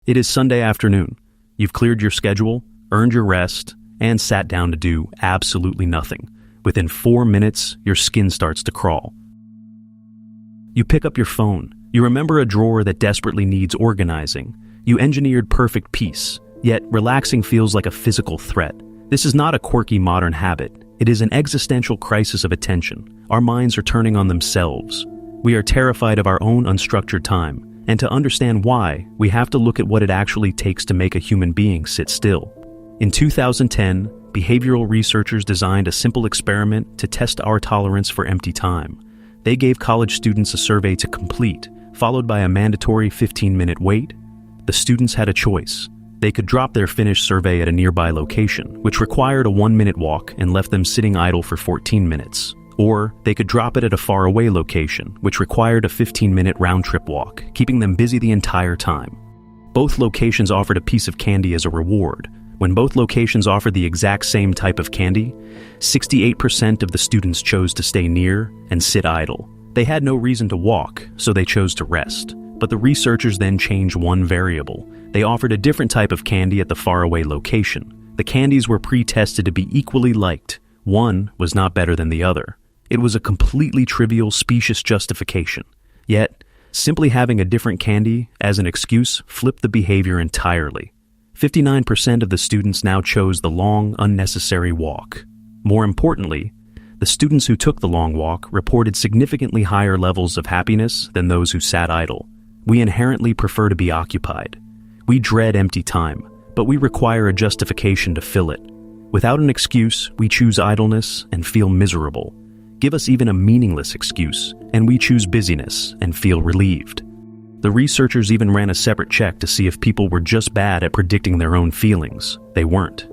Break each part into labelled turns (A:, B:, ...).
A: It is Sunday afternoon. You've cleared your schedule, earned your rest, and sat down to do absolutely nothing. Within 4 minutes, your skin starts to crawl. You pick up your phone. You remember a drawer that desperately needs organizing. You engineered perfect peace, yet relaxing feels like a physical threat. This is not a quirky modern habit. It is an existential crisis of attention. Our minds are turning on themselves. We are terrified of our own unstructured time, and to understand why, we have to look at what it actually takes to make a human being sit still. In 2010, behavioral researchers designed a simple experiment to test our tolerance for empty time. They gave college students a survey to complete, followed by a mandatory 15-minute wait. The students had a choice. They could drop their finished survey at a nearby location, which required a 1-minute walk and left them sitting idle for 14 minutes. Or they could drop it at a faraway location, which required a 15-minute round-trip walk, keeping them busy the entire time. Both locations offered a piece of candy as a reward. When both locations offered the exact same type of candy, 68% of the students chose to stay near and sit idle. They had no reason to walk, so they chose to rest. But the researchers then changed one variable. They offered a different type of candy at the faraway location. The candies were pre-tested to be equally liked. One was not better than the other. It was a completely trivial, specious justification. Yet, simply having a different candy as an excuse flipped the behavior entirely. 59% of the students now chose the long, unnecessary walk. More importantly, the students who took the long walk reported significantly higher levels of happiness than those who sat idle. We inherently prefer to be occupied. We dread empty time, but we require a justification to fill it. Without an excuse, we choose idleness and feel miserable. Give us even a meaningless excuse, and we choose busyness and feel relieved. The researchers even ran a separate check to see if people were just bad at predicting their own feelings. They weren't.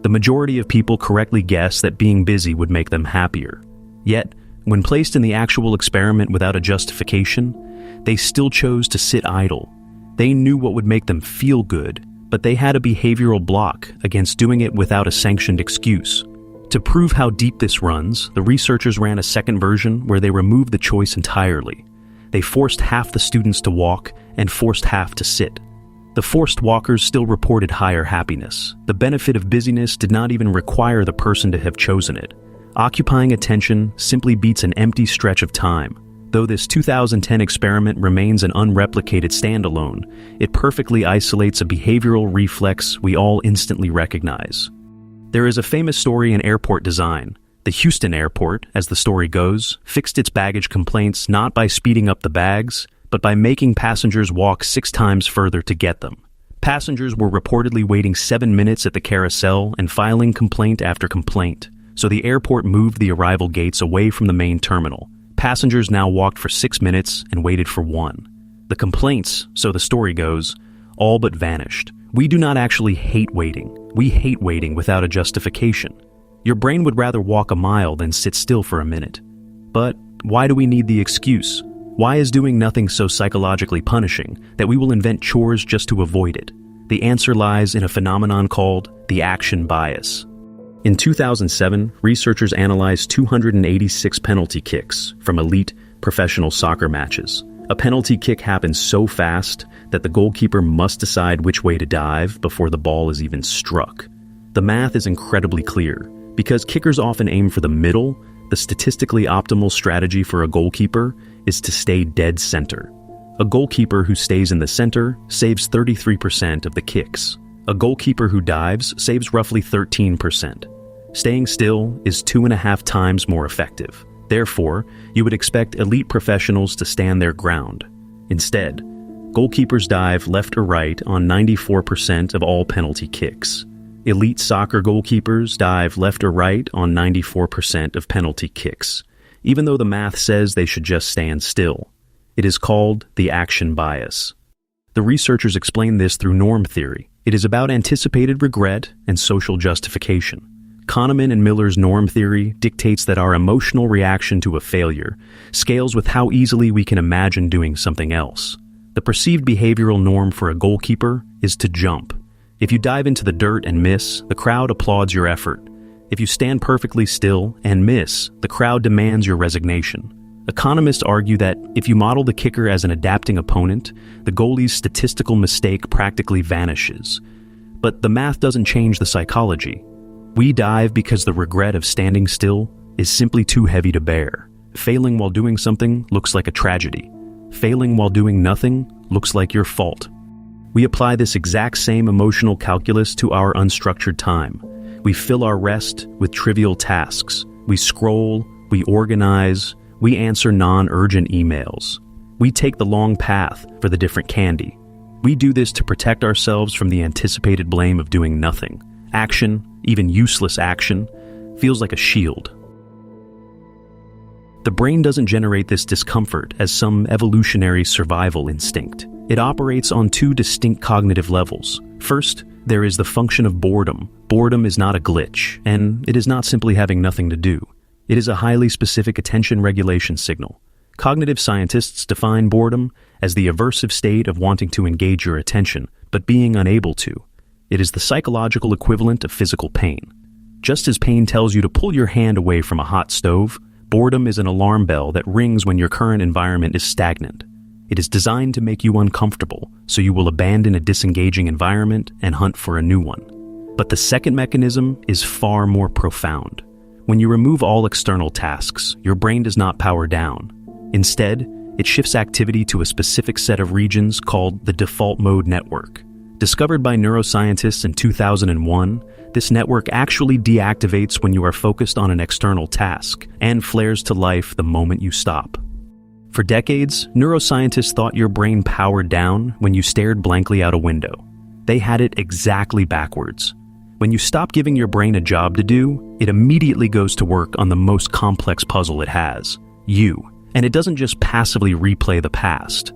A: The majority of people correctly guessed that being busy would make them happier. Yet, when placed in the actual experiment without a justification, they still chose to sit idle. They knew what would make them feel good, but they had a behavioral block against doing it without a sanctioned excuse. To prove how deep this runs, the researchers ran a second version where they removed the choice entirely. They forced half the students to walk and forced half to sit. The forced walkers still reported higher happiness. The benefit of busyness did not even require the person to have chosen it. Occupying attention simply beats an empty stretch of time. Though this 2010 experiment remains an unreplicated standalone, it perfectly isolates a behavioral reflex we all instantly recognize. There is a famous story in airport design. The Houston airport, as the story goes, fixed its baggage complaints not by speeding up the bags, but by making passengers walk 6 times further to get them. Passengers were reportedly waiting 7 minutes at the carousel and filing complaint after complaint, so the airport moved the arrival gates away from the main terminal. Passengers now walked for 6 minutes and waited for 1. The complaints, so the story goes, all but vanished. We do not actually hate waiting. We hate waiting without a justification. Your brain would rather walk a mile than sit still for a minute. But why do we need the excuse? Why is doing nothing so psychologically punishing that we will invent chores just to avoid it? The answer lies in a phenomenon called the action bias. In 2007, researchers analyzed 286 penalty kicks from elite professional soccer matches. A penalty kick happens so fast that the goalkeeper must decide which way to dive before the ball is even struck. The math is incredibly clear. Because kickers often aim for the middle, the statistically optimal strategy for a goalkeeper is to stay dead center. A goalkeeper who stays in the center saves 33% of the kicks. A goalkeeper who dives saves roughly 13%. Staying still is 2.5 times more effective. Therefore, you would expect elite professionals to stand their ground. Instead, goalkeepers dive left or right on 94% of all penalty kicks. Elite soccer goalkeepers dive left or right on 94% of penalty kicks, even though the math says they should just stand still. It is called the action bias. The researchers explain this through norm theory. It is about anticipated regret and social justification. Kahneman and Miller's norm theory dictates that our emotional reaction to a failure scales with how easily we can imagine doing something else. The perceived behavioral norm for a goalkeeper is to jump. If you dive into the dirt and miss, the crowd applauds your effort. If you stand perfectly still and miss, the crowd demands your resignation. Economists argue that if you model the kicker as an adapting opponent, the goalie's statistical mistake practically vanishes. But the math doesn't change the psychology. We dive because the regret of standing still is simply too heavy to bear. Failing while doing something looks like a tragedy. Failing while doing nothing looks like your fault. We apply this exact same emotional calculus to our unstructured time. We fill our rest with trivial tasks. We scroll, we organize, we answer non-urgent emails. We take the long path for the different candy. We do this to protect ourselves from the anticipated blame of doing nothing. Action, even useless action, feels like a shield. The brain doesn't generate this discomfort as some evolutionary survival instinct. It operates on two distinct cognitive levels. First, there is the function of boredom. Boredom is not a glitch, and it is not simply having nothing to do. It is a highly specific attention regulation signal. Cognitive scientists define boredom as the aversive state of wanting to engage your attention, but being unable to. It is the psychological equivalent of physical pain. Just as pain tells you to pull your hand away from a hot stove, boredom is an alarm bell that rings when your current environment is stagnant. It is designed to make you uncomfortable, so you will abandon a disengaging environment and hunt for a new one. But the second mechanism is far more profound. When you remove all external tasks, your brain does not power down. Instead, it shifts activity to a specific set of regions called the default mode network. Discovered by neuroscientists in 2001, this network actually deactivates when you are focused on an external task and flares to life the moment you stop. For decades, neuroscientists thought your brain powered down when you stared blankly out a window. They had it exactly backwards. When you stop giving your brain a job to do, it immediately goes to work on the most complex puzzle it has, you. And it doesn't just passively replay the past.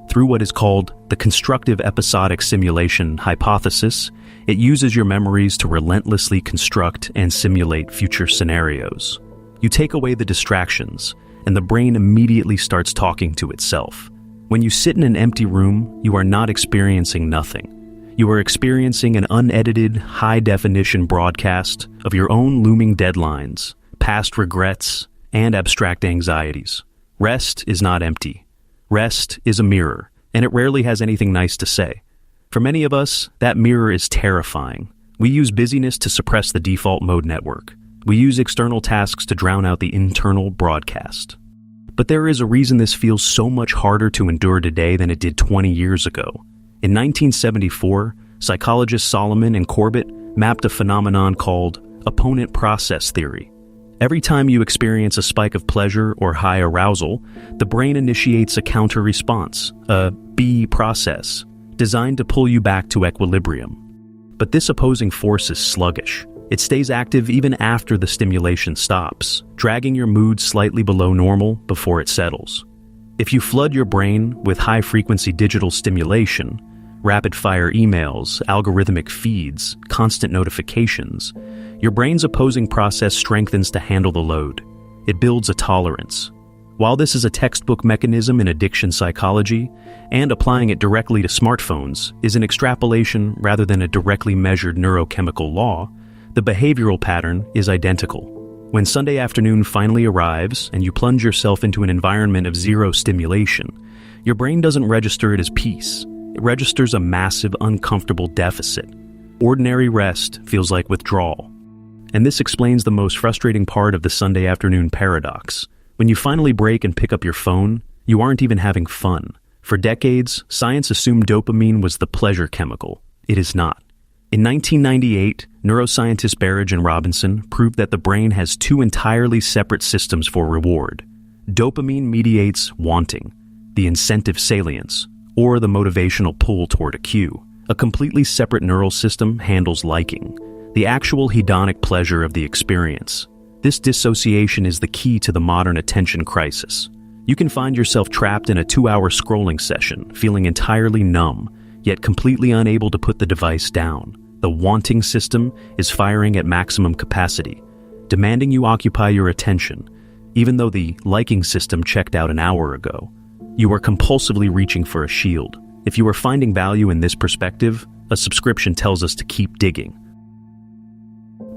A: Through what is called the constructive episodic simulation hypothesis, it uses your memories to relentlessly construct and simulate future scenarios. You take away the distractions, and the brain immediately starts talking to itself. When you sit in an empty room, you are not experiencing nothing. You are experiencing an unedited, high-definition broadcast of your own looming deadlines, past regrets, and abstract anxieties. Rest is not empty. Rest is a mirror, and it rarely has anything nice to say. For many of us, that mirror is terrifying. We use busyness to suppress the default mode network. We use external tasks to drown out the internal broadcast. But there is a reason this feels so much harder to endure today than it did 20 years ago. In 1974, psychologists Solomon and Corbett mapped a phenomenon called opponent process theory. Every time you experience a spike of pleasure or high arousal, the brain initiates a counter-response, a B process, designed to pull you back to equilibrium. But this opposing force is sluggish. It stays active even after the stimulation stops, dragging your mood slightly below normal before it settles. If you flood your brain with high-frequency digital stimulation, rapid-fire emails, algorithmic feeds, constant notifications, your brain's opposing process strengthens to handle the load. It builds a tolerance. While this is a textbook mechanism in addiction psychology, and applying it directly to smartphones is an extrapolation rather than a directly measured neurochemical law, the behavioral pattern is identical. When Sunday afternoon finally arrives and you plunge yourself into an environment of zero stimulation, your brain doesn't register it as peace. It registers a massive, uncomfortable deficit. Ordinary rest feels like withdrawal. And this explains the most frustrating part of the Sunday afternoon paradox. When you finally break and pick up your phone, you aren't even having fun. For decades, science assumed dopamine was the pleasure chemical. It is not. In 1998, neuroscientists Barrage and Robinson proved that the brain has two entirely separate systems for reward. Dopamine mediates wanting, the incentive salience, or the motivational pull toward a cue. A completely separate neural system handles liking, the actual hedonic pleasure of the experience. This dissociation is the key to the modern attention crisis. You can find yourself trapped in a 2-hour scrolling session, feeling entirely numb, yet completely unable to put the device down. The wanting system is firing at maximum capacity, demanding you occupy your attention, even though the liking system checked out an hour ago. You are compulsively reaching for a shield. If you are finding value in this perspective, a subscription tells us to keep digging.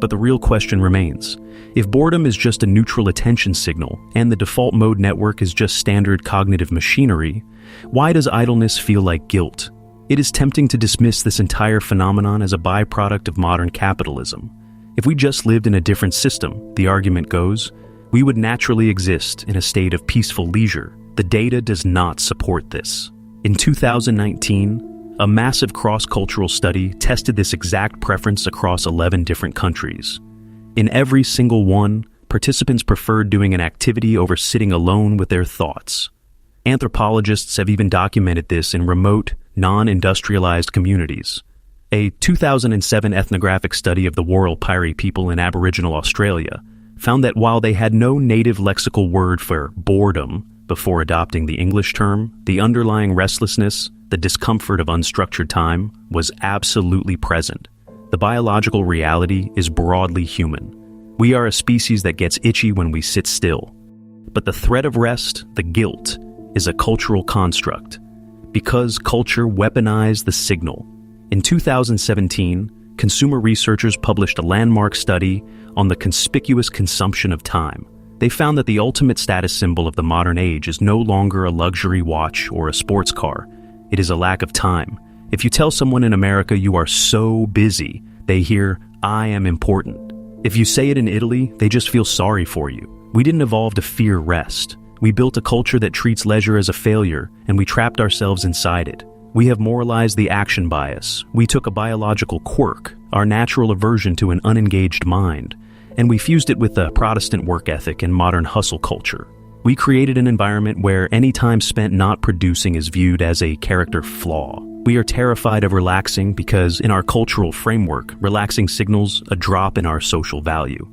A: But the real question remains. If boredom is just a neutral attention signal and the default mode network is just standard cognitive machinery, why does idleness feel like guilt? It is tempting to dismiss this entire phenomenon as a byproduct of modern capitalism. If we just lived in a different system, the argument goes, we would naturally exist in a state of peaceful leisure. The data does not support this. In 2019, a massive cross-cultural study tested this exact preference across 11 different countries. In every single one, participants preferred doing an activity over sitting alone with their thoughts. Anthropologists have even documented this in remote, non-industrialized communities. A 2007 ethnographic study of the Warlpiri people in Aboriginal Australia found that while they had no native lexical word for boredom before adopting the English term, the underlying restlessness, the discomfort of unstructured time, was absolutely present. The biological reality is broadly human. We are a species that gets itchy when we sit still. But the threat of rest, the guilt, is a cultural construct. Because culture weaponized the signal. In 2017, consumer researchers published a landmark study on the conspicuous consumption of time. They found that the ultimate status symbol of the modern age is no longer a luxury watch or a sports car. It is a lack of time. If you tell someone in America you are so busy, they hear, "I am important." If you say it in Italy, they just feel sorry for you. We didn't evolve to fear rest. We built a culture that treats leisure as a failure, and we trapped ourselves inside it. We have moralized the action bias. We took a biological quirk, our natural aversion to an unengaged mind, and we fused it with a Protestant work ethic and modern hustle culture. We created an environment where any time spent not producing is viewed as a character flaw. We are terrified of relaxing because, in our cultural framework, relaxing signals a drop in our social value.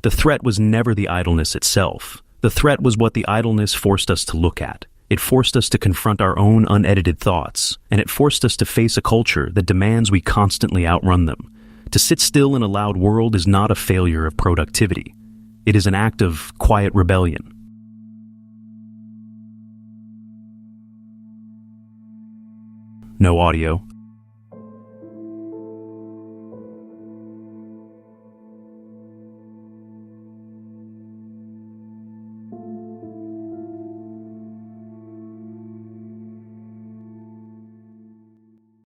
A: The threat was never the idleness itself. The threat was what the idleness forced us to look at. It forced us to confront our own unedited thoughts, and it forced us to face a culture that demands we constantly outrun them. To sit still in a loud world is not a failure of productivity. It is an act of quiet rebellion. No audio.